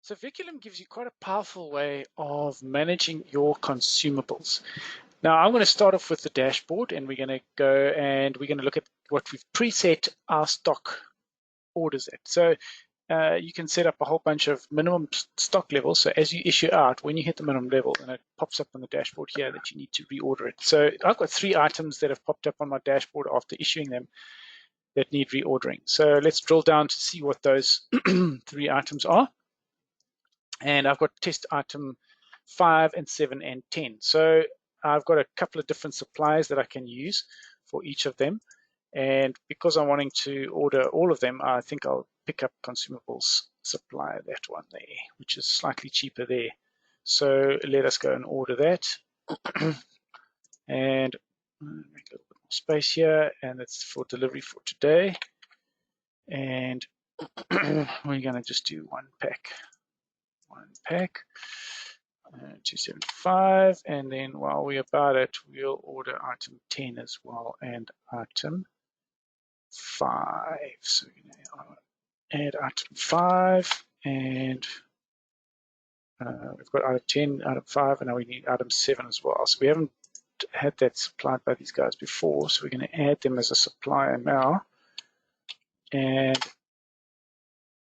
So Veculim gives you quite a powerful way of managing your consumables. Now I'm going to start off with the dashboard, and we're going to go and we're going to look at what we've preset our stock orders at. So you can set up a whole bunch of minimum stock levels. So as you issue out, when you hit the minimum level, and it pops up on the dashboard here that you need to reorder it. So I've got 3 items that have popped up on my dashboard after issuing them that need reordering. So let's drill down to see what those 3 items are. And I've got test item 5 and 7 and 10. So I've got a couple of different suppliers that I can use for each of them. And because I'm wanting to order all of them, I think I'll pick up consumables supplier, that one there, which is slightly cheaper there. So let us go and order that. And make a little bit more space here, and it's for delivery for today. And we're going to just do one pack. 275, and then while we're about it, we'll order item 10 as well and item 5. So we're going to add item 5, and we've got item 10, item 5, and now we need item 7 as well. So we haven't had that supplied by these guys before, so we're going to add them as a supplier now. And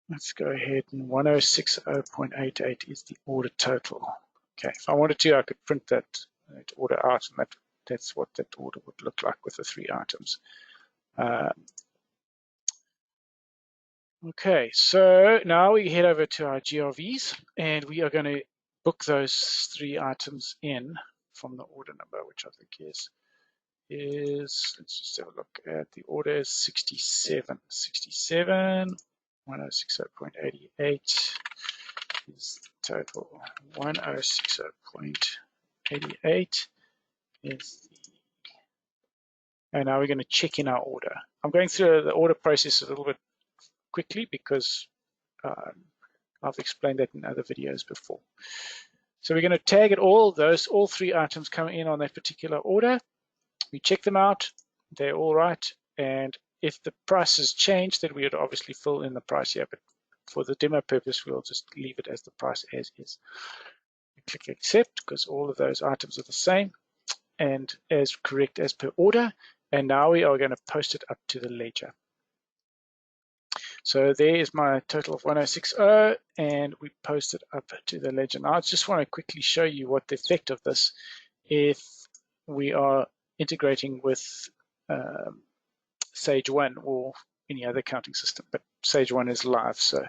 let's go ahead, and 1060.88 is the order total. Okay, if I wanted to, I could print that order out, and that's what that order would look like with the 3 items. Okay, so now we head over to our GRVs, and we are going to book those 3 items in from the order number, which I think is let's just have a look at the order is 67. 1060.88 is the total. 1060.88 is the, and now we're going to check in our order. I'm going through the order process a little bit quickly because I've explained that in other videos before. So we're going to tag it all 3 items coming in on that particular order. We check them out, they're all right, and if the price has changed, then we would obviously fill in the price here, but for the demo purpose, we'll just leave it as the price as is. We click accept because all of those items are the same and as correct as per order, and now we are going to post it up to the ledger. So there is my total of 1060, and we post it up to the ledger. Now I just want to quickly show you what the effect of this if we are integrating with Sage 1 or any other accounting system, but Sage 1 is live. So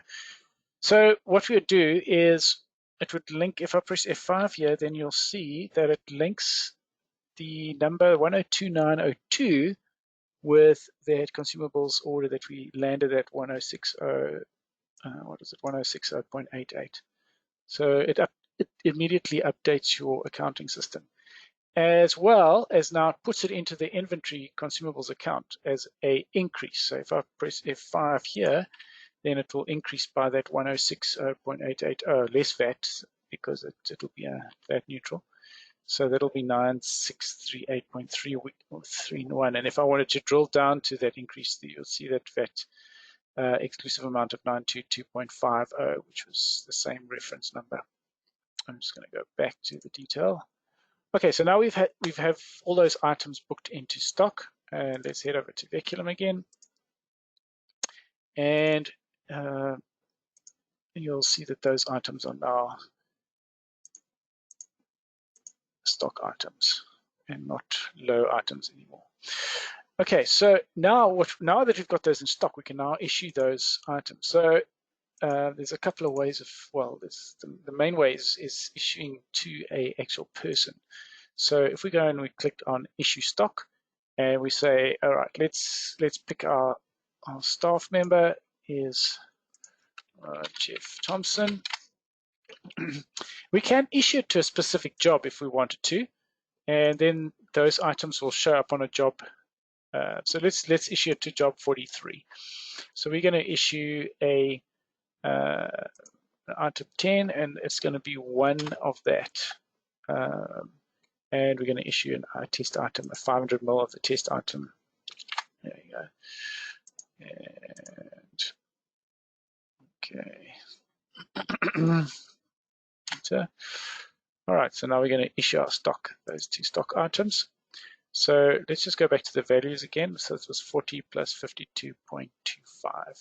what we would do is it would link, if I press F5 here, then you'll see that it links the number 102902 with that consumables order that we landed at 1060, what is it, 1060.88. So it immediately updates your accounting system, as well as now puts it into the inventory consumables account as a increase. So if I press F5 here, then it will increase by that 1060.880, less VAT, because it'll be VAT neutral. So that'll be 9638.31. And if I wanted to drill down to that increase, you'll see that VAT exclusive amount of 922.50, which was the same reference number. I'm just going to go back to the detail. Okay, so now we've have all those items booked into stock, and let's head over to Veculim again, and you'll see that those items are now stock items and not low items anymore. Okay, so now that we've got those in stock, we can now issue those items. So there's a couple of ways of, well, the main way is issuing to a actual person. So if we go and we click on issue stock, and we say, all right, let's pick our staff member is Jeff Thompson. We can issue it to a specific job if we wanted to, and then those items will show up on a job. So let's issue it to job 43. So we're going to issue a item 10, and it's going to be one of that. And we're going to issue a test item, a 500 ml of the test item. There you go. And okay, So, all right, so now we're going to issue our stock, those two stock items. So let's just go back to the values again. So this was 40 plus 52.25,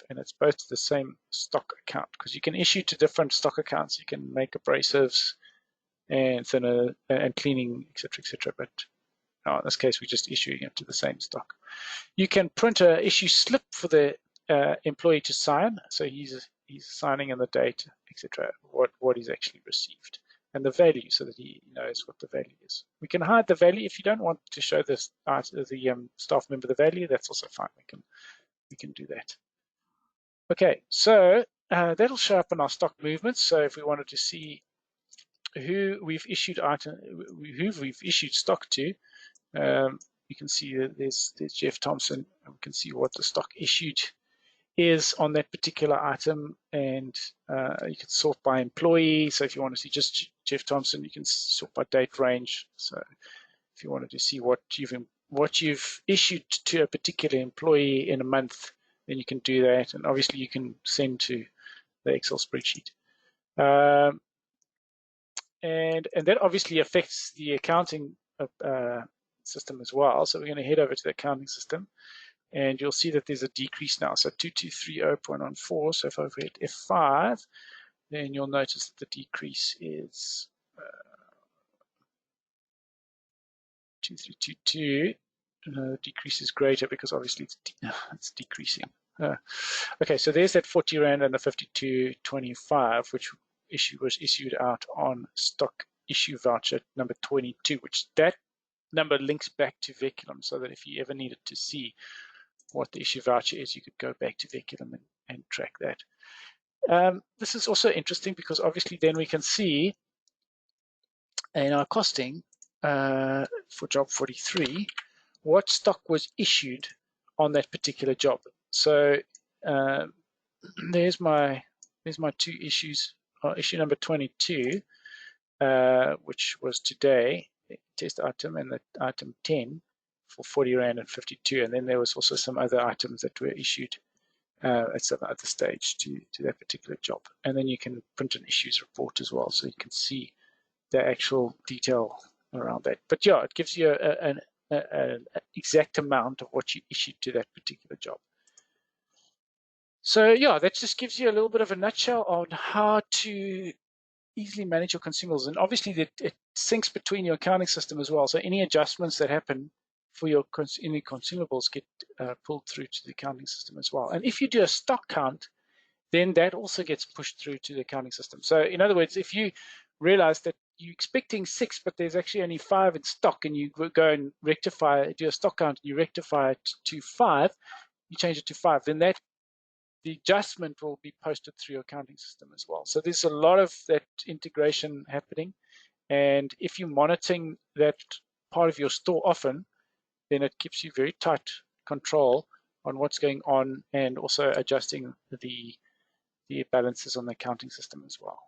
and it's both the same stock account, because you can issue to different stock accounts. You can make abrasives and thinner and cleaning, etc., but in this case, we're just issuing it to the same stock. You can print an issue slip for the employee to sign. So he's signing in the date, etc., what he's actually received, and the value, so that he knows what the value is. We can hide the value if you don't want to show this the staff member the value. That's also fine. We can do that. Okay, so that'll show up in our stock movements. So if we wanted to see who we've issued stock to, you can see that there's Jeff Thompson, and we can see what the stock issued is on that particular item, and you can sort by employee. So if you want to see just Jeff Thompson, you can sort by date range. So if you wanted to see what you've issued to a particular employee in a month, then you can do that, and obviously you can send to the Excel spreadsheet. And that obviously affects the accounting system as well. So we're going to head over to the accounting system, and you'll see that there's a decrease now. So 2230.14. So if I hit F5, then you'll notice that the decrease is 2322. The decrease is greater because obviously it's decreasing. Okay, so there's that 40 Rand and the 52.25, which was issued out on stock issue voucher number 22, which that number links back to Veculim, so that if you ever needed to see what the issue voucher is, you could go back to Veculim and track that. This is also interesting because obviously then we can see in our costing for job 43 what stock was issued on that particular job. So there's my two issues. Issue number 22, which was today, test item, and the item 10 for 40 Rand and 52. And then there was also some other items that were issued at some other stage to that particular job. And then you can print an issues report as well, so you can see the actual detail around that. But yeah, it gives you an exact amount of what you issued to that particular job. So yeah, that just gives you a little bit of a nutshell on how to easily manage your consumables. And obviously it syncs between your accounting system as well. So any adjustments that happen for your any consumables get pulled through to the accounting system as well. And if you do a stock count, then that also gets pushed through to the accounting system. So in other words, if you realize that you're expecting 6, but there's actually only 5 in stock, and you go and do a stock count, and you rectify it to 5, you change it to 5, then the adjustment will be posted through your accounting system as well. So there's a lot of that integration happening. And if you're monitoring that part of your store often, then it keeps you very tight control on what's going on, and also adjusting the balances on the accounting system as well.